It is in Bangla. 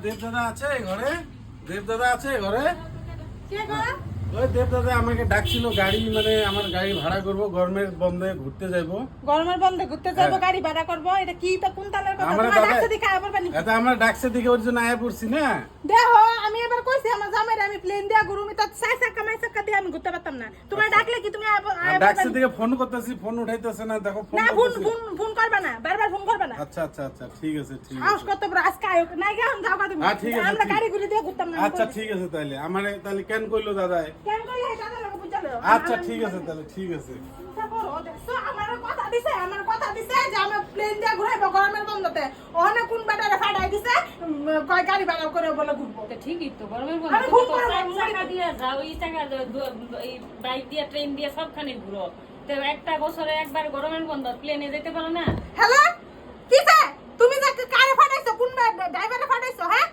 দেবদাদা আছে ঘরে? দেবদাদা আছে ঘরে? কে গো? ওই দেবদাদা আমাকে ডাকছিল গাড়ি, মানে আমার গাড়ি ভাড়া করব, গরমের বন্ধে ঘুরতে যাবো। গরমের বন্ধে ঘুরতে যাবো, গাড়ি ভাড়া করবো, এটা কি তা কোন তালের কথা? আমরা তোমার দাদা- ডাকছে দেখে আবার পানি। এটা আমরা ডাকছে দিকে ওর জন্য আয়া পড়ছি না। দেখো আমি এবার কইছি আমার জামাইরে আমি প্লেন দিয়া ঘুরুমি, তো চাই চাকা মাই চাকা দিয়ে আমি ঘুরতে পারতাম না। তোমার ডাকলে কি তুমি আর ডাকছে দিকে ফোন করতেছি, ফোন উঠাইতেছে না, দেখো ফোন না ফোন করতেছি। ফোন ফোন করবা না, বারবার ফোন করবা না। আচ্ছা আচ্ছা আচ্ছা, ঠিক আছে ঠিক সাহস আছে। কত বড়, আজকে আয়ো না গেলাম যাও তুমি। হ্যাঁ, ঠিক আছে, আমরা ঠিক- গাড়ি ঘুরে দিয়ে ঘুরতাম না। আচ্ছা ঠিক আছে, তাহলে আমারে তাহলে কেন কইলো দাদা? কেন কইলে এটা দাদা বুঝালো? আচ্ছা ঠিক আছে, তাহলে ঠিক আছে। আমার কথা দিছে যে আমি প্লেন দিয়ে ঘুরাইবো গরমের বন্ধতে। ওখানে কোন বেটারে ফাটাই দিছে, কয় গাড়ি ভাড়া করে বলে ঘুরবো। তো ঠিকই তো, গরমের আমি বন্ধে ফোন তো করবো, চার ফোন চাকা করবো। দিয়ে যাও, এই চাকা এই বাইক দিয়ে ট্রেন দিয়ে সবখানে ঘুরো। তো একটা বছরে একবার গরমের বন্ধ প্লেনে যেতে পারো না? হ্যালো, কি চাই? তুমি যে কারে ফাটাইছো, কোন ড্রাইভারে ফাটাইছো? হ্যাঁ,